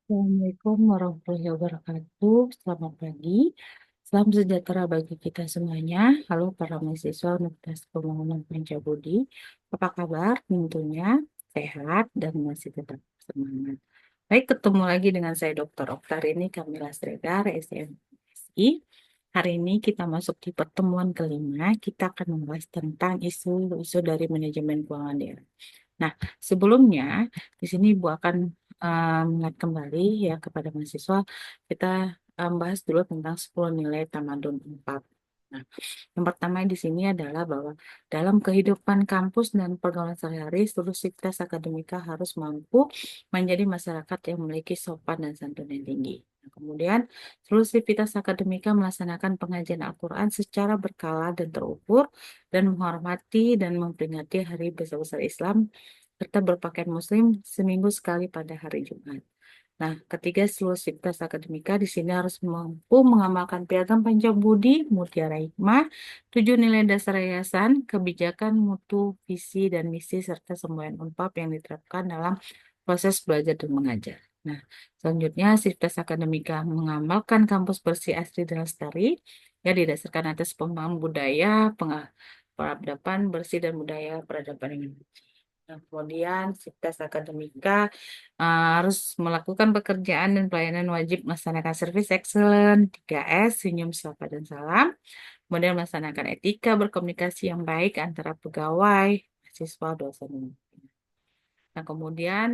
Assalamualaikum warahmatullahi wabarakatuh. Selamat pagi. Salam sejahtera bagi kita semuanya. Halo para mahasiswa Universitas Pembangunan Pancabudi. Apa kabar? Tentunya sehat dan masih tetap semangat. Baik, ketemu lagi dengan saya Dr. Oktarini Kamila Sredar, SMSI. Hari ini kita masuk di pertemuan kelima. Kita akan membahas tentang isu-isu dari manajemen keuangan daerah. Nah, sebelumnya di sini Ibu akan mengingat kembali ya kepada mahasiswa, kita bahas dulu tentang 10 nilai Tamadun 4. Nah, yang pertama di sini adalah bahwa dalam kehidupan kampus dan pergaulan sehari-hari, seluruh sivitas akademika harus mampu menjadi masyarakat yang memiliki sopan dan santun yang tinggi. Nah, kemudian, seluruh sivitas akademika melaksanakan pengajian Al-Quran secara berkala dan terukur, dan menghormati dan memperingati hari besar-besar Islam, serta berpakaian muslim seminggu sekali pada hari Jumat. Nah, ketiga, seluruh sivitas akademika di sini harus mampu mengamalkan piagam Pancabudi, Mutiara Hikmah, 7 nilai dasar yayasan, kebijakan mutu, visi, dan misi, serta semboyan Unpad yang diterapkan dalam proses belajar dan mengajar. Nah, selanjutnya, sivitas akademika mengamalkan kampus bersih, asri, dan lestari, ya didasarkan atas pemahaman budaya, peradaban bersih dan budaya peradaban yang bersih. Nah, kemudian sivitas akademika harus melakukan pekerjaan dan pelayanan wajib melaksanakan service excellent, 3S, senyum, sapa, dan salam. Kemudian melaksanakan etika berkomunikasi yang baik antara pegawai, mahasiswa, dosen, dan pimpinan. Nah, kemudian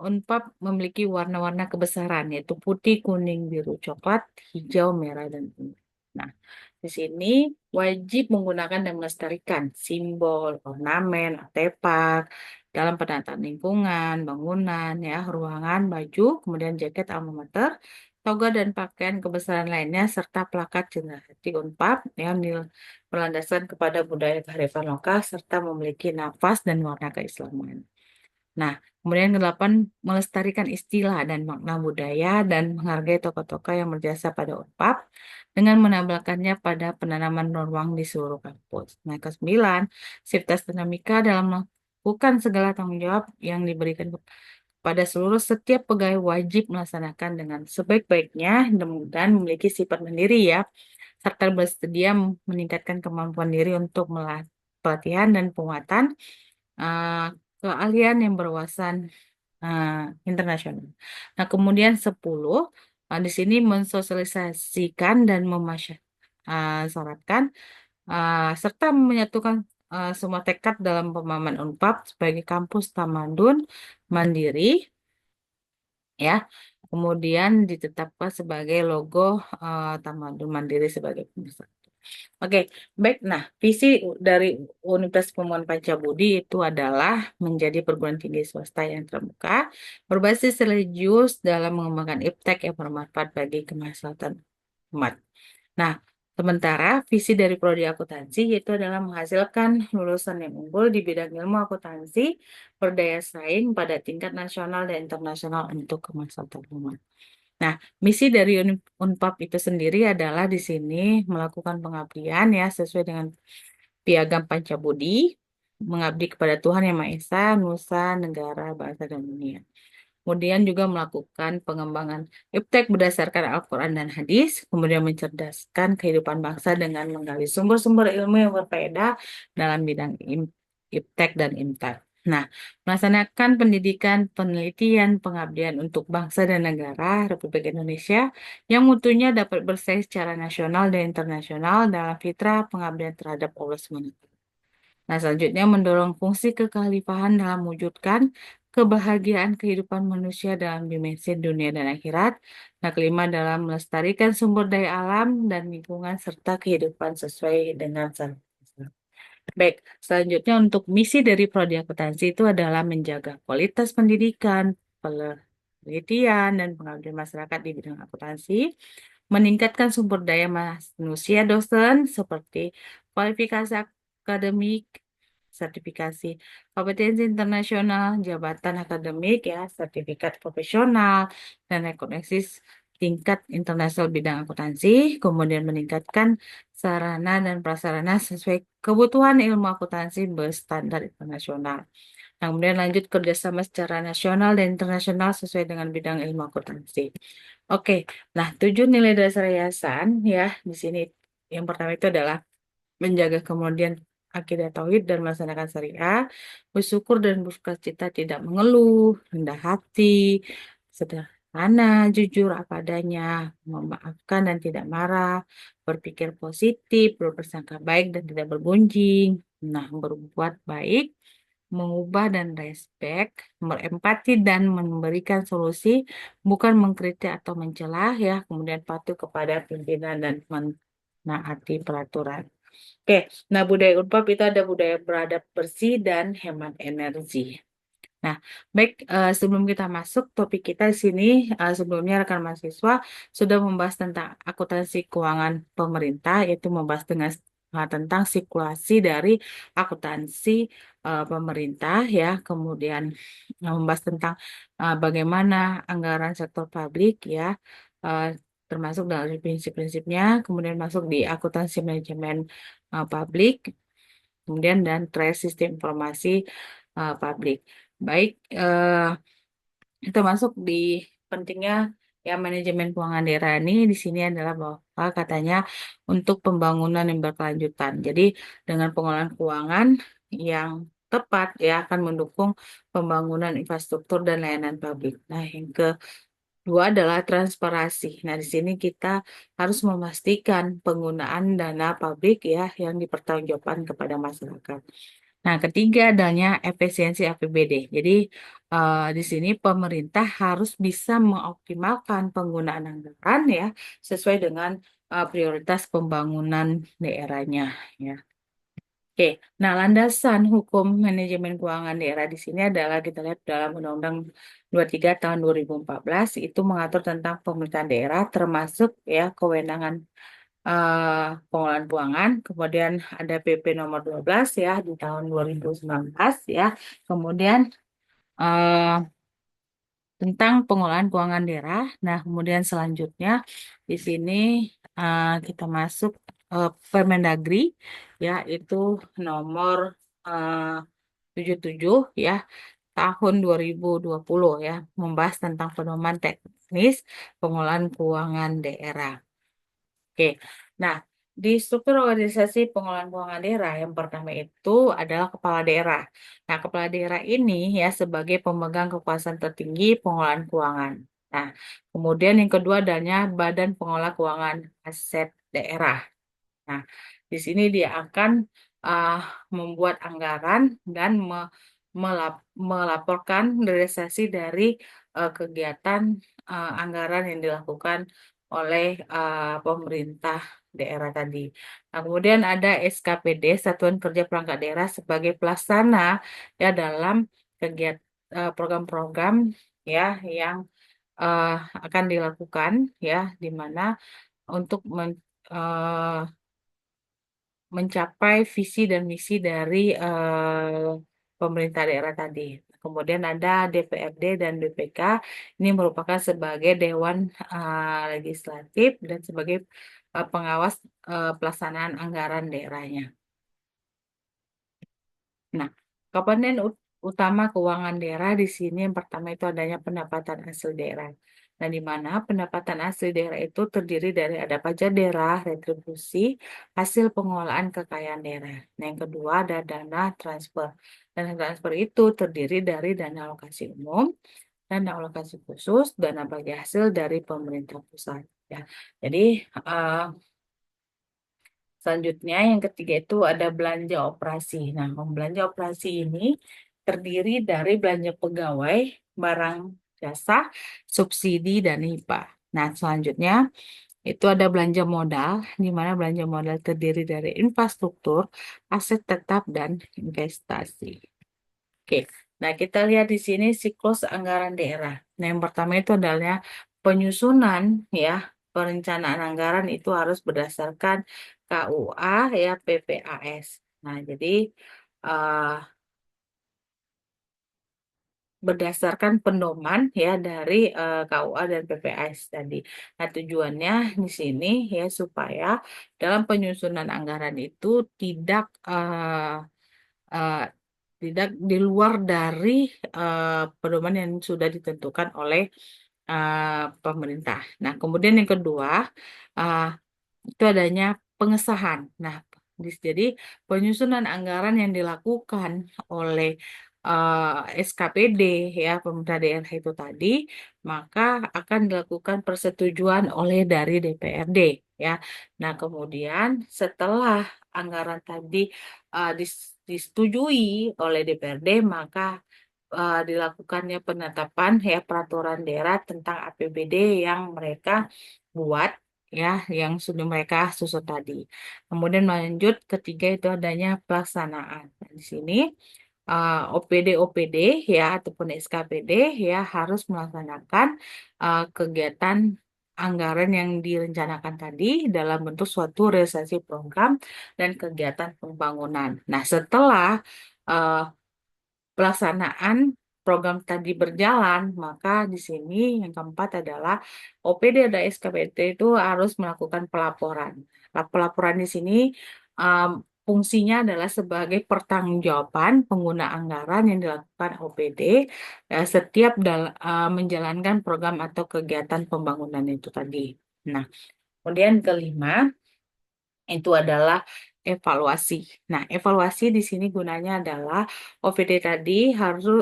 Unpad memiliki warna-warna kebesaran, yaitu putih, kuning, biru, coklat, hijau, merah, dan ungu. Nah, di sini wajib menggunakan dan melestarikan simbol, ornamen, artefak dalam penataan lingkungan, bangunan, ya, ruangan, baju, kemudian jaket alma mater, toga dan pakaian kebesaran lainnya, serta plakat jenah hati Unpad yang berlandaskan kepada budaya kearifan lokal serta memiliki nafas dan warna keislaman. Nah, kemudian kedelapan, melestarikan istilah dan makna budaya dan menghargai tokoh-tokoh yang berjasa pada Unpad dengan menambahkannya pada penanaman ruang di seluruh kampus. Nah, kesembilan, Sivitas Akademika dalam melakukan segala tanggung jawab yang diberikan kepada seluruh setiap pegawai wajib melaksanakan dengan sebaik-baiknya dan memiliki sifat mandiri ya, serta bersedia meningkatkan kemampuan diri untuk pelatihan dan penguatan eh, keahlian yang berwawasan eh, internasional. Nah, kemudian 10 di sini mensosialisasikan dan memasyarakatkan serta menyatukan semua tekad dalam pemahaman Unpad sebagai kampus tamadun mandiri ya. Kemudian ditetapkan sebagai logo Tamadun Mandiri sebagai pemersatu. Oke, baik. Nah, visi dari Universitas Pembangunan Pancabudi itu adalah menjadi perguruan tinggi swasta yang terbuka, berbasis religius dalam mengembangkan iptek yang bermanfaat bagi kemaslahatan umat. Nah, sementara visi dari prodi akuntansi yaitu adalah menghasilkan lulusan yang unggul di bidang ilmu akuntansi, berdaya saing pada tingkat nasional dan internasional untuk kemaslahatan umat. Nah, misi dari Unpad itu sendiri adalah di sini melakukan pengabdian ya sesuai dengan piagam Pancabudi, mengabdi kepada Tuhan Yang Maha Esa, nusa, negara, bangsa, dan dunia. Kemudian juga melakukan pengembangan iptek berdasarkan Al-Quran dan hadis, kemudian mencerdaskan kehidupan bangsa dengan menggali sumber-sumber ilmu yang berfaedah dalam bidang iptek dan imtak. Nah, melaksanakan pendidikan, penelitian, pengabdian untuk bangsa dan negara Republik Indonesia yang mutunya dapat bersaing secara nasional dan internasional dalam fitrah pengabdian terhadap Allah SWT. Nah, selanjutnya mendorong fungsi kekhalifahan dalam mewujudkan kebahagiaan kehidupan manusia dalam dimensi dunia dan akhirat. Nah, kelima dalam melestarikan sumber daya alam dan lingkungan serta kehidupan sesuai dengan syariat Islam. Baik, selanjutnya untuk misi dari prodi akuntansi itu adalah menjaga kualitas pendidikan, penelitian, dan pengabdian masyarakat di bidang akuntansi, meningkatkan sumber daya manusia dosen seperti kualifikasi akademik, sertifikasi kompetensi internasional, jabatan akademik ya, sertifikat profesional, dan rekognisi tingkat internasional bidang akuntansi, kemudian meningkatkan sarana dan prasarana sesuai kebutuhan ilmu akuntansi berstandar internasional. Nah, kemudian lanjut kerjasama secara nasional dan internasional sesuai dengan bidang ilmu akuntansi. Oke, nah 7 nilai dasar yayasan ya di sini yang pertama itu adalah menjaga kemudian akidah tauhid dan melaksanakan syariah, bersyukur dan bersukacita, tidak mengeluh, rendah hati, sederhana, jujur apa adanya, memaafkan dan tidak marah, berpikir positif, berprasangka baik dan tidak bergunjing. Nah, berbuat baik, mengubah dan respect, berempati dan memberikan solusi, bukan mengkritik atau mencela ya, kemudian patuh kepada pimpinan dan menaati peraturan. Oke, nah budaya Unpad itu ada budaya beradab bersih dan hemat energi. Nah, baik sebelum kita masuk topik kita di sini, sebelumnya rekan mahasiswa sudah membahas tentang akuntansi keuangan pemerintah, yaitu membahas dengan tentang sirkulasi dari akuntansi pemerintah ya, kemudian membahas tentang bagaimana anggaran sektor publik ya, eh, termasuk dari prinsip-prinsipnya, kemudian masuk di akuntansi manajemen publik, kemudian dan trace sistem informasi publik. Baik, itu masuk di pentingnya ya manajemen keuangan daerah ini di sini adalah bahwa katanya untuk pembangunan yang berkelanjutan. Jadi dengan pengelolaan keuangan yang tepat ya akan mendukung pembangunan infrastruktur dan layanan publik. Nah, yang kedua adalah transparansi. Nah, di sini kita harus memastikan penggunaan dana publik ya yang dipertanggungjawabkan kepada masyarakat. Nah, ketiga adanya efisiensi APBD. Jadi, di sini pemerintah harus bisa mengoptimalkan penggunaan anggaran ya sesuai dengan prioritas pembangunan daerahnya ya. Oke, nah landasan hukum manajemen keuangan daerah di sini adalah kita lihat dalam Undang-Undang 23 tahun 2014 itu mengatur tentang pemerintahan daerah termasuk ya kewenangan pengelolaan keuangan, kemudian ada PP nomor 12 ya di tahun 2019 ya, kemudian eh, tentang pengelolaan keuangan daerah. Nah, kemudian selanjutnya di sini kita masuk Permendagri ya itu nomor eh, 77 ya tahun 2020 ya membahas tentang pedoman teknis pengelolaan keuangan daerah. Oke, nah di struktur organisasi pengelolaan keuangan daerah yang pertama itu adalah kepala daerah. Nah, kepala daerah ini ya sebagai pemegang kekuasaan tertinggi pengelolaan keuangan. Nah, kemudian yang kedua adanya Badan Pengelola Keuangan Aset Daerah. Nah, di sini dia akan uh, membuat anggaran dan melaporkan realisasi dari kegiatan anggaran yang dilakukan oleh pemerintah daerah tadi. Nah, kemudian ada SKPD, Satuan Kerja Perangkat Daerah sebagai pelaksana ya dalam kegiatan program-program ya yang uh, akan dilakukan ya di mana untuk mencapai visi dan misi dari pemerintah daerah tadi. Kemudian ada DPRD dan BPK, ini merupakan sebagai Dewan Legislatif dan sebagai pengawas pelaksanaan anggaran daerahnya. Nah, komponen utama keuangan daerah di sini yang pertama itu adanya pendapatan asli daerah. Nah, di mana pendapatan asli daerah itu terdiri dari ada pajak daerah, retribusi, hasil pengelolaan kekayaan daerah. Nah, yang kedua ada dana transfer. Dana transfer itu terdiri dari dana alokasi umum, dana alokasi khusus, dana bagi hasil dari pemerintah pusat. Ya, jadi eh, selanjutnya, yang ketiga itu ada belanja operasi. Nah, belanja operasi ini terdiri dari belanja pegawai, barang jasa, subsidi, dan hibah. Nah, selanjutnya itu ada belanja modal, di mana belanja modal terdiri dari infrastruktur, aset tetap, dan investasi. Oke, nah kita lihat di sini siklus anggaran daerah. Nah, yang pertama itu adalah penyusunan ya, perencanaan anggaran itu harus berdasarkan KUA ya PPAS. Nah, jadi eh, berdasarkan pedoman ya dari KUA dan PPAS tadi. Nah, tujuannya di sini ya supaya dalam penyusunan anggaran itu tidak eh, tidak di luar dari pedoman yang sudah ditentukan oleh pemerintah. Nah, kemudian yang kedua, uh, itu adanya pengesahan. Nah, jadi penyusunan anggaran yang dilakukan oleh SKPD ya pemerintah daerah itu tadi, maka akan dilakukan persetujuan oleh dari DPRD ya. Nah, kemudian setelah anggaran tadi disetujui oleh DPRD, maka dilakukannya penetapan ya peraturan daerah tentang APBD yang mereka buat ya yang sudah mereka susun tadi. Kemudian lanjut ketiga itu adanya pelaksanaan. Nah, di sini OPD ya ataupun SKPD ya harus melaksanakan kegiatan anggaran yang direncanakan tadi dalam bentuk suatu realisasi program dan kegiatan pembangunan. Nah, setelah uh, pelaksanaan program tadi berjalan, maka di sini yang keempat adalah OPD dan SKPD itu harus melakukan pelaporan. Nah, pelaporan di sini um, fungsinya adalah sebagai pertanggungjawaban pengguna anggaran yang dilakukan OPD setiap menjalankan program atau kegiatan pembangunan itu tadi. Nah, kemudian kelima itu adalah evaluasi. Nah, evaluasi di sini gunanya adalah OVD tadi harus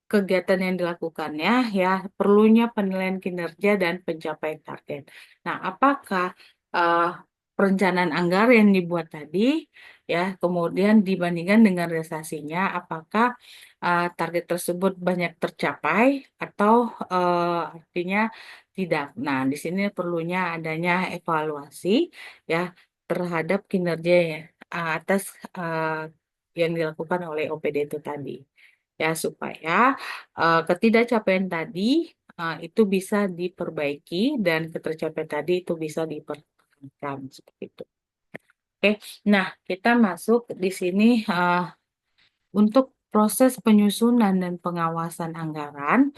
kegiatan yang dilakukannya ya perlunya penilaian kinerja dan pencapaian target. Nah, apakah eh, perencanaan anggaran yang dibuat tadi ya kemudian dibandingkan dengan realisasinya, apakah target tersebut banyak tercapai atau artinya tidak. Nah, di sini perlunya adanya evaluasi ya terhadap kinerja ya, atas yang dilakukan oleh OPD itu tadi ya supaya ketidakcapaian tadi itu bisa diperbaiki dan ketercapaian tadi itu bisa dipertahankan seperti itu. Oke, nah kita masuk di sini untuk proses penyusunan dan pengawasan anggaran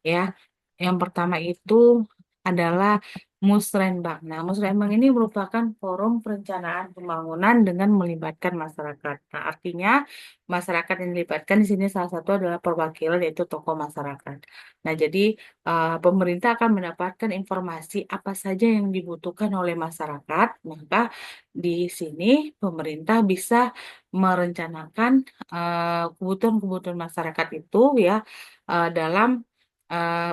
ya. Yang pertama itu adalah Musrenbang. Nah, Musrenbang ini merupakan forum perencanaan pembangunan dengan melibatkan masyarakat. Nah, artinya masyarakat yang dilibatkan di sini salah satu adalah perwakilan yaitu tokoh masyarakat. Nah, jadi pemerintah akan mendapatkan informasi apa saja yang dibutuhkan oleh masyarakat. Maka di sini pemerintah bisa merencanakan kebutuhan-kebutuhan masyarakat itu ya dalam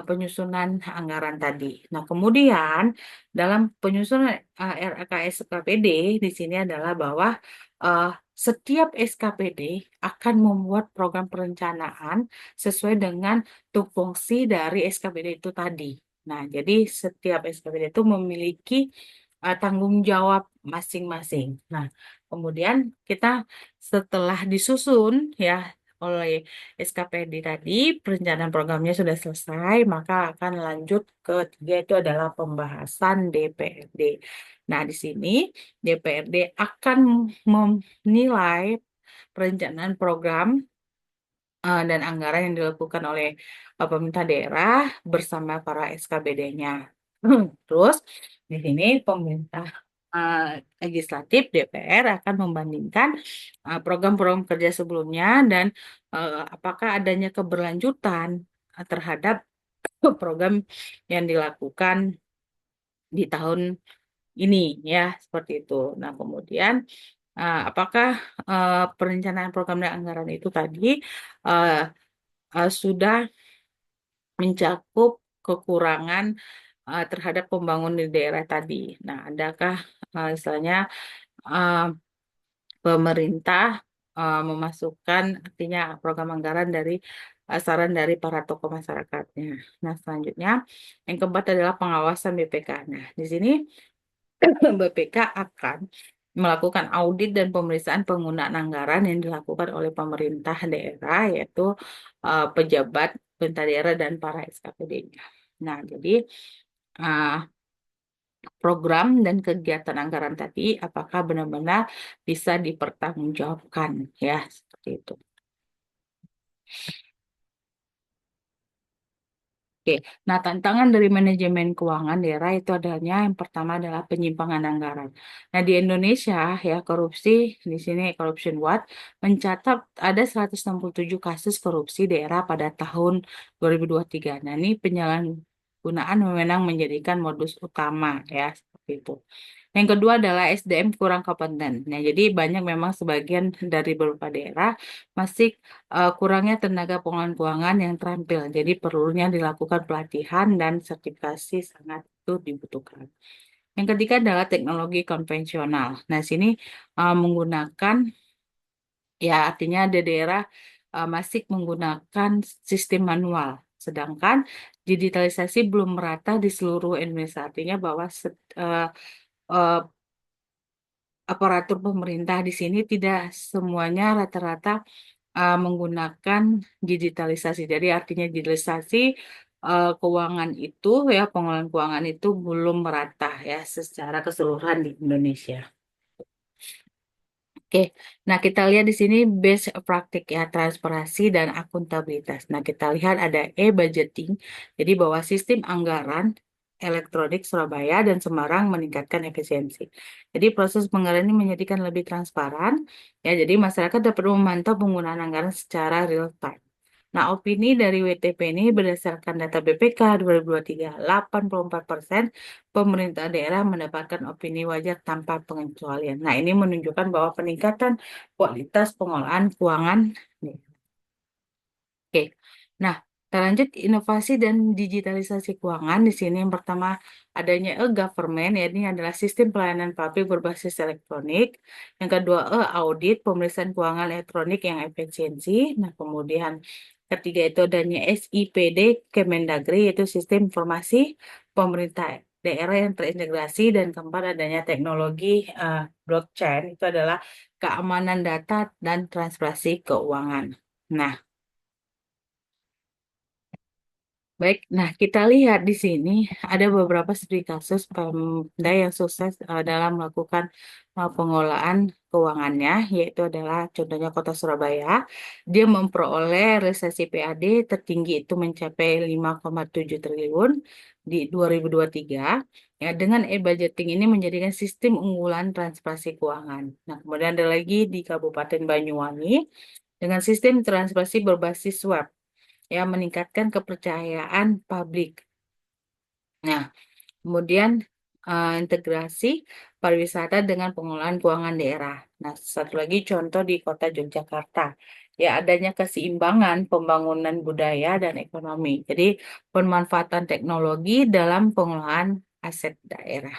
penyusunan anggaran tadi. Nah, kemudian dalam penyusunan RAKS SKPD di sini adalah bahwa eh, setiap SKPD akan membuat program perencanaan sesuai dengan tupoksi dari SKPD itu tadi. Nah, jadi setiap SKPD itu memiliki tanggung jawab masing-masing. Nah, kemudian kita setelah disusun ya oleh SKPD tadi, perencanaan programnya sudah selesai, maka akan lanjut ke tiga itu adalah pembahasan DPRD. Nah, di sini DPRD akan menilai perencanaan program dan anggaran yang dilakukan oleh pemerintah daerah bersama para SKBD-nya. Terus di sini pemerintah uh, legislatif DPR akan membandingkan program-program kerja sebelumnya dan apakah adanya keberlanjutan terhadap program yang dilakukan di tahun ini ya seperti itu. Nah, kemudian apakah perencanaan program dan anggaran itu tadi uh, sudah mencakup kekurangan terhadap pembangunan di daerah tadi. Nah, adakah misalnya uh, pemerintah memasukkan artinya program anggaran dari saran dari para tokoh masyarakatnya. Nah, selanjutnya yang keempat adalah pengawasan BPK. Nah, di sini BPK akan melakukan audit dan pemeriksaan penggunaan anggaran yang dilakukan oleh pemerintah daerah, yaitu pejabat pemerintah daerah dan para SKPD-nya. Nah, jadi uh, program dan kegiatan anggaran tadi apakah benar-benar bisa dipertanggungjawabkan ya seperti itu. Oke, nah tantangan dari manajemen keuangan daerah itu adanya yang pertama adalah penyimpangan anggaran. Nah di Indonesia ya korupsi di sini Corruption Watch mencatat ada 167 kasus korupsi daerah pada tahun 2023. Nah ini penyalahgunaan wewenang menjadikan modus utama ya seperti itu. Yang kedua adalah SDM kurang kompeten. Nah jadi banyak memang sebagian dari beberapa daerah masih kurangnya tenaga pengolahan keuangan yang terampil. Jadi perlunya dilakukan pelatihan dan sertifikasi sangat itu dibutuhkan. Yang ketiga adalah teknologi konvensional. Nah, sini menggunakan ya artinya ada daerah masih menggunakan sistem manual. Sedangkan digitalisasi belum merata di seluruh Indonesia. Artinya bahwa eh, aparatur pemerintah di sini tidak semuanya rata-rata menggunakan digitalisasi. Jadi artinya digitalisasi keuangan itu ya pengelolaan keuangan itu belum merata ya secara keseluruhan di Indonesia. Oke, nah kita lihat di sini best praktik ya transparansi dan akuntabilitas. Nah kita lihat ada e-budgeting, jadi bahwa sistem anggaran elektronik Surabaya dan Semarang meningkatkan efisiensi. Jadi proses penganggaran ini menjadikan lebih transparan, ya jadi masyarakat dapat memantau penggunaan anggaran secara real time. Nah, opini dari WTP ini berdasarkan data BPK 2023, 84% pemerintah daerah mendapatkan opini wajar tanpa pengecualian. Nah, ini menunjukkan bahwa peningkatan kualitas pengolahan keuangan. Oke. Nah, kita lanjut inovasi dan digitalisasi keuangan. Di sini yang pertama adanya e-government, ya ini adalah sistem pelayanan publik berbasis elektronik. Yang kedua audit, pemeriksaan keuangan elektronik yang efisiensi. Nah, kemudian ketiga itu adanya SIPD Kemendagri, yaitu sistem informasi pemerintah daerah yang terintegrasi. Dan keempat adanya teknologi blockchain, itu adalah keamanan data dan transparansi keuangan. Nah, baik, nah kita lihat di sini ada beberapa studi kasus Pemda yang sukses dalam melakukan pengelolaan keuangannya, yaitu adalah contohnya Kota Surabaya. Dia memperoleh realisasi PAD tertinggi itu mencapai 5,7 triliun di 2023. Ya, dengan e-budgeting ini menjadikan sistem unggulan transparansi keuangan. Nah, kemudian ada lagi di Kabupaten Banyuwangi dengan sistem transparansi berbasis web yang meningkatkan kepercayaan publik. Nah, kemudian integrasi pariwisata dengan pengelolaan keuangan daerah. Nah, satu lagi contoh di Kota Yogyakarta, ya adanya keseimbangan pembangunan budaya dan ekonomi. Jadi, pemanfaatan teknologi dalam pengelolaan aset daerah.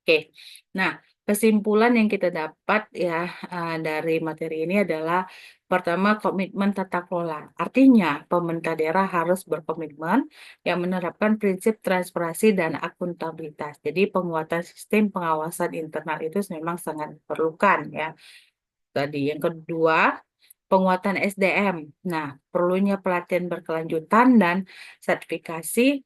Oke, nah kesimpulan yang kita dapat ya dari materi ini adalah pertama komitmen tata kelola. Artinya pemerintah daerah harus berkomitmen yang menerapkan prinsip transparansi dan akuntabilitas. Jadi penguatan sistem pengawasan internal itu memang sangat diperlukan ya. Tadi yang kedua penguatan SDM. Nah, perlunya pelatihan berkelanjutan dan sertifikasi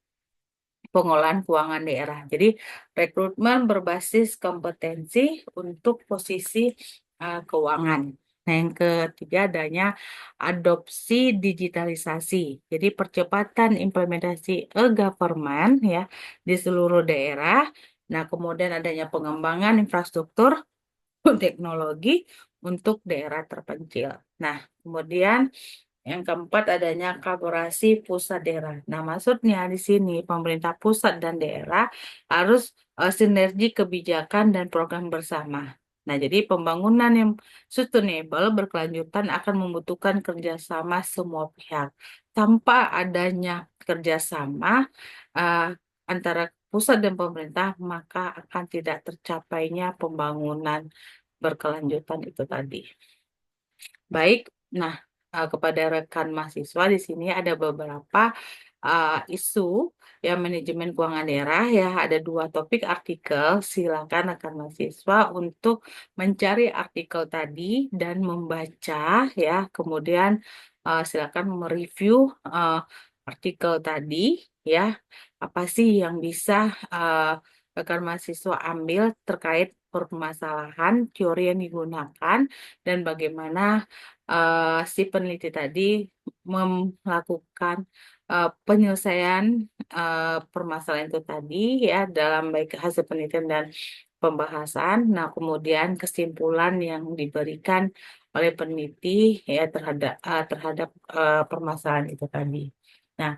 pengolahan keuangan daerah. Jadi rekrutmen berbasis kompetensi untuk posisi keuangan. Nah, yang ketiga adanya adopsi digitalisasi. Jadi percepatan implementasi e-government ya di seluruh daerah. Nah, kemudian adanya pengembangan infrastruktur teknologi untuk daerah terpencil. Nah, kemudian yang keempat adanya kolaborasi pusat daerah. Nah, maksudnya di sini pemerintah pusat dan daerah harus sinergi kebijakan dan program bersama. Nah, jadi pembangunan yang sustainable berkelanjutan akan membutuhkan kerjasama semua pihak. Tanpa adanya kerjasama uh, antara pusat dan pemerintah, maka akan tidak tercapainya pembangunan berkelanjutan itu tadi. Baik, nah kepada rekan mahasiswa di sini ada beberapa isu yang manajemen keuangan daerah ya ada dua topik artikel. Silakan rekan mahasiswa untuk mencari artikel tadi dan membaca ya. Kemudian silakan mereview uh, artikel tadi ya. Apa sih yang bisa rekan mahasiswa ambil terkait permasalahan teori yang digunakan dan bagaimana si peneliti tadi melakukan penyelesaian permasalahan itu tadi ya dalam baik hasil penelitian dan pembahasan. Nah, kemudian kesimpulan yang diberikan oleh peneliti ya terhadap permasalahan itu tadi. Nah,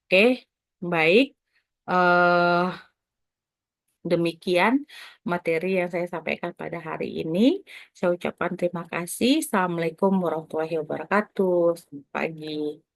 oke, baik. eh Demikian materi yang saya sampaikan pada hari ini. Saya ucapkan terima kasih. Assalamualaikum warahmatullahi wabarakatuh. Selamat pagi.